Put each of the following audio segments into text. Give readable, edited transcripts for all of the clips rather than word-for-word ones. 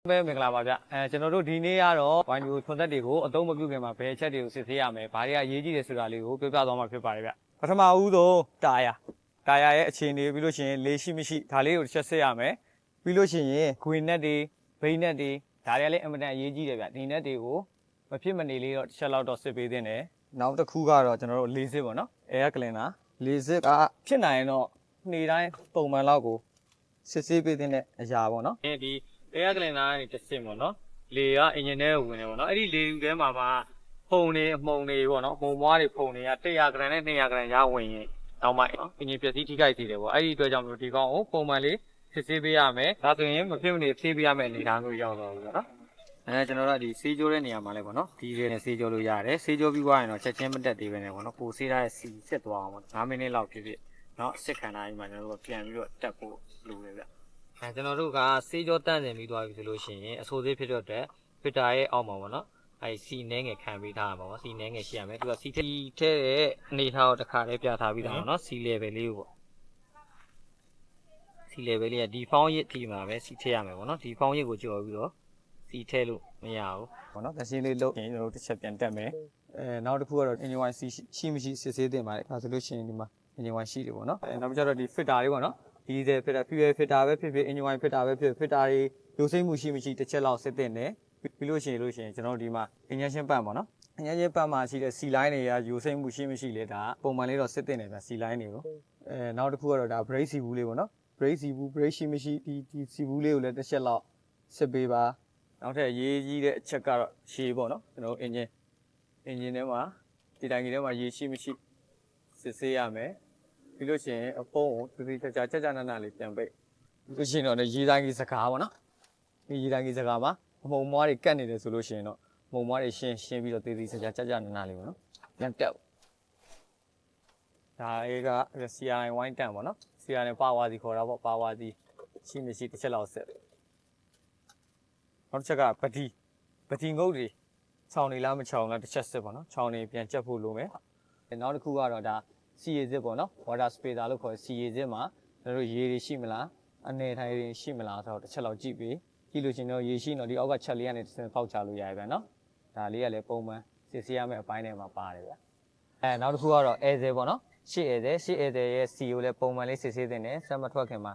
ပဲမင်္ဂလာပါဗျကျွန်တော်တို့ဒီနေ့ကတော့ဝိုင်းမျိုးထွန်သက်တွေကိုအသုံးမပြုခင်မှာဘယ်အချက်တွေကိုစစ်ဆေးရမယ်ဘာတွေကအရေးကြီးတယ်ဆိုတာလေးကိုပြောပြသွားမှာဖြစ်ပါတယ်ဗျပထမဦးဆုံးတာယာရဲ့အခြေအနေပြီးလို့ရှိရင်လေးရှိမရှိဒါလေးကိုတစ်ချက်စစ်ရမယ်ပြီးလို့ရှိရင်ဂွေနက်တွေဘိန်းနက်တွေဒါတွေကလည်းအင်မတန်အရေးကြီးတယ်ဗျဒီနက်တွေကိုမဖြစ်မနေလေးတော့တစ်ချက်လောက်တော့စစ်ပေးသင့်တယ်နောက်တစ်ခုကတော့ကျွန်တော်တို့လေးစစ်ပေါ့နော်Air Cleanerလေးစစ်ကဖြစ်နိုင်ရင်တော့နေ့တိုင်းပုံမှန်လောက်ကိုစစ်ဆေးပေးတဲ့အရာပေါ့နော်ဒီ Air Cleaner ကနေတစ်ဆင့်ပေါ့နော်လေကအင်ဂျင်ထဲကိုဝင်နေပေါ့နော်အဲ့ဒီလေယူထဲမှာဖုံနေအမှုန်တွေပေါ့နော်မှုန်မွားတွေဖုံတွေက100 gram နဲ့200 gram ရဝင်ရင်တော့မှအင်ဂျင်ပျက်စီးထိခိုက်စေတယ်ပေါ့အဲ့ဒီအတွက်ကြောင့်မျိုးဒီကောင်ကိုပုံမှန်လေးစစ်ဆေးပေးရမယ်ဒါဆိုရင်မဖြစ်မနေဖြည့်ပေးရမယ်အနေအထားမျိုးရောက်တော့ဘူးပေါ့နော်ကျွန်တော်တို့ဒီဆေးကြောတဲ့နေရာမှာလဲပေါ့နော်ဒီရဲနဲ့ဆေးကြောလို့ရတယ်ဆေးကြောပြီးသွားရင်တော့ချက်ချင်းမတက်သေးပဲနဲ့ပေါ့နော်ကိုဆေးထားတဲ့စီစစ်သွားအောင်ပေါ့9မိနစ်လောက်ဖြစ်နော်စစ်ခန္ဓာကြီးမှာကျွန်တော်တို့ပြန်ပြီးတော့တက်ဖို့လိုတယ်ဗျကျွန်တော်တို့ကဆေးကြောတန့်စင်ပြီးသွားပြီဆိုလို့ရှိရင်အဆိုးသေးဖြစ်တော့တဲ့ဖစ်တာရဲ့အောက်မှာပေါ့နော်စီနှဲငယ်ခံပေးထားမှာပေါ့စီနှဲငယ်ရှိရမယ်သူကစီထဲတဲ့အနေထားကိုတစ်ခါလေးပြထားပြီးသားပေါ့နော်စီ level လေးကိုပေါ့စီ level လေးကဒီဖောင်းရစ်ဒီမှာပဲစီထည့်ရမယ်ပေါ့နော်ဒီဖောင်းရစ်ကိုကြော်ပြီးတော့စီထည့်လို့မရဘူးပေါ့နော်သရှင်းလေးလုပ်ရင်ကျွန်တော်တို့တစ်ချက်ပြန်တက်မယ်နောက်တစ်ခုကတော့ engine wine ရှိမရှိစစ်ဆေးသင့်ပါတယ်ဒါဆိုလို့ရှိရင်ဒီမှာ engine wine ရှိတယ်ပေါ့နော်နောက်ကျတော့ဒီ filter လေးပေါ့နော်ဒီဇယ် filter fuel filter ပဲဖြစ်ဖြစ် engine wine filter ပဲဖြစ်ဖြစ် filter တွေရိုးစိမ့်မှုရှိမရှိတစ်ချက်လောက်စစ်သင့်တယ်ပြီးလို့ရှိရင်ကျွန်တော်တို့ဒီမှာ injection pump ပေါ့နော် injection pump မှာရှိတဲ့ C line တွေကရိုးစိမ့်မှုရှိမရှိလဲဒါပုံမှန်လေးတော့စစ်သင့်တယ်ဗျ C line တွေကိုနောက်တစ်ခုကတော့ဒါ brake စီဘူးလေးပေါ့နော် brake စီဘူး brake ရှိမရှိဒီစီဘူးလေးကိုလည်းတစ်ချက်လောက်စစ်ပေးပါနောက်ထပ်ရေးကြီးတဲ့အချက်ကတော့ရှည်ပေါ့နော်ကျွန်တော်တို့ engine ထဲမှာဒီတိုင်ကြီးထဲမှာရေရှိမရှိစစ်ဆေးရမယ်ပြီးလို့ရှိရင်အဖုံးကိုသေသေးချာချာနာလေးပြန်ပိတ်ပြီးလို့ရှိရင်တော့ရေတိုင်းကြီးစကားပေါ့နော်ဒီရေတိုင်းကြီးစကားမှာအမုံမွားတွေကတ်နေတယ်ဆိုလို့ရှိရင်တော့အမုံမွားတွေရှင်းပြီးတော့သေသေးချာနာလေးပေါ့နော်ပြန်တက်ဒါလေးက CRI wine တန်ပေါ့နော် CRI ပါဝါစီခေါ်တာပေါ့ပါဝါစီရှိမရှိတစ်ချက်လောက်ဆက်နောက်တစ်ချက်ကပတိငုတ်တွေခြောင်နေလားမခြောင်လားတစ်ချက်စစ်ပေါ့နော်ခြောင်နေပြန်ကြက်ဖို့လိုမယ်နောက်တစ်ခုကတော့ဒါCA စစ်ပေါ့နော် water sprayer လို့ခေါ်CA စစ်မှာကျွန်တော်တို့ရေတွေရှိမလားအနေထိုင်တွေရှိမလားဆိုတော့တစ်ချက်လောက်ကြည့်ပြီးကြည့်လို့ရှိရင်တော့ရေရှိတော့ဒီအောက်ကချက်လေးကနေတစ်စင်ပေါက်ချလို့ရရဗျာနော်ဒါလေးကလည်းပုံမှန်စစ်ဆေးရမယ့်အပိုင်းတွေမှာပါတယ်ဗျာနောက်တစ်ခုကတော့ air ဆယ်ပေါ့နော်ရှေ့ air ဆယ်ရဲ့ C ကိုလည်းပုံမှန်လေးစစ်ဆေးသင့်တယ်ဆက်မထွက်ခင်မှာ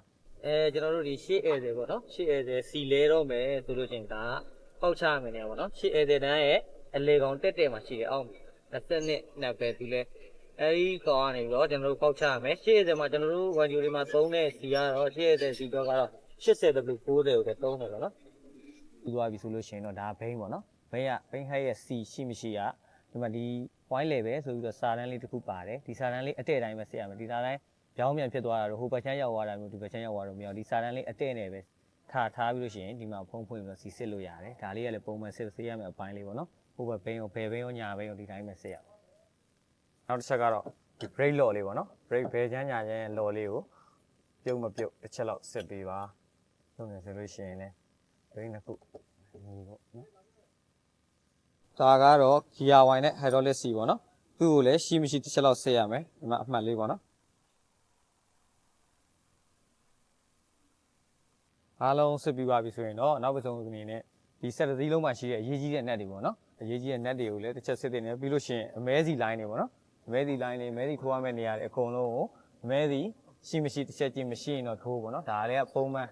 ကျွန်တော်တို့ဒီရှေ့ air ဆယ်ပေါ့နော်ရှေ့ air ဆယ် C လဲတော့မယ်ဆိုလို့ရှိရင်ဒါပေါက်ချရမယ်နေပေါ့နော်ရှေ့ air ဆယ်တန်းရဲ့အလေကောင်တက်မှာရှိတယ်အောက်20နှစ်ပဲသူလဲအဲဒီကောင်ကနေပြီးတော့ကျွန်တော်တို့ပေါက်ချရမယ်ရှေ့ရမှာကျွန်တော်တို့ဝန်ဂျူတွေမှာသုံးတဲ့စီကတော့ရှေ့ရစီတော့ကတော့80W 90ကိုပဲသုံးတယ်ပေါ့နော်ပြီးသွားပြီဆိုလို့ရှိရင်တော့ဒါဘိန်းပေါ့နော်ဘိန်းဟဲ့ရဲ့စီရှိမရှိကဒီမှာဒီ wine level ဆိုပြီးတော့စာတန်းလေးတစ်ခုပါတယ်ဒီစာတန်းလေးအတဲ့တိုင်းပဲစစ်ရမယ်ဒီစာတန်းပြောင်းပြန်ဖြစ်သွားတာတော့ဟိုဘက်ချမ်းရောက်သွားတာမျိုးဒီဘက်ချမ်းရောက်သွားတော့မရဘူးဒီစာတန်းလေးအတဲ့နဲ့ပဲထားပြီးလို့ရှိရင်ဒီမှာဖုံးဖွင့်ပြီးတော့စီစစ်လို့ရတယ်ဒါလေးကလည်းပုံမှန်စစ်ဆေးရမယ်အပိုင်းလေးပေါ့နော်ဟိုဘက်ဘိန်းရောဘယ်ဘိန်းရောညာဘိန်းရောဒီတိုင်းပဲစစ်ရအောင်နောက်တစ်ချက်ကတော့ဒီ brake law လေးပေါ့နော် brake ဘယ်ချမ်းညာချမ်း law လေးကိုပြုတ်မပြုတ်တစ်ချက်လောက်စစ်ပေးပါလုပ်နေဆိုလို့ရှိရင်လည်း brake နှစ်ခုညီပေါ့နော်ဒါကတော့ gear wine နဲ့ hydraulic C ပေါ့နော်သူ့ကိုလည်းရှိမရှိတစ်ချက်လောက်စစ်ရမယ်ဒီမှာအမှတ်လေးပေါ့နော်အားလုံးစစ်ပြီးပါပြီဆိုရင်တော့နောက်ပစုံအနေနဲ့ဒီဆက်တစ်စီးလုံးမှာရှိတဲ့အရေးကြီးတဲ့ net တွေပေါ့နော်အရေးကြီးတဲ့ net တွေကိုလည်းတစ်ချက်စစ်တင်နေပြီးလို့ရှိရင်အမဲစီ line တွေပေါ့နော်အမဲစီ line တွေအမဲစီထိုးရမယ့်နေရာတွေအကုန်လုံးကိုအမဲစီရှိမရှိတစ်ချက်ကြည့်မရှိရင်တော့ထိုးပေါ့နော်ဒါလည်းပုံမှန်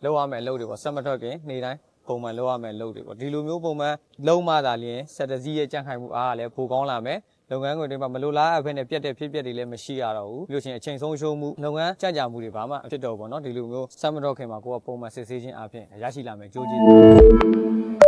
လုပ်ရမယ့်အလုပ်တွေပေါ့ဆက်မထွက်ခင်နေ့တိုင်းပုံမှန်လုပ်ရမယ့်အလုပ်တွေပေါ့ဒီလိုမျိုးပုံမှန်လုံးမသာလျင်ဆက်တစ်စီးရဲ့ကြန့်ခိုင်မှုအားကလည်းပိုကောင်းလာမယ်လုပ်ငန်းခွင်တွေမှာမလိုလားအပ်ဘဲနဲ့ပြတ်တဲ့ဖြစ်ပျက်တွေလည်းမရှိရတော့ဘူးပြီးလို့ရှိရင်အချိန်ဆုံးရှုံးမှုလုပ်ငန်းကြံ့ကြာမှုတွေဘာမှဖြစ်တော့ဘူးပေါ့နော်ဒီလိုမျိုးဆက်မတော့ခင်မှာကိုကပုံမှန်စစ်ဆေးခြင်းအပြင်ရရှိလာမယ်ကြိုးကျေးဇူး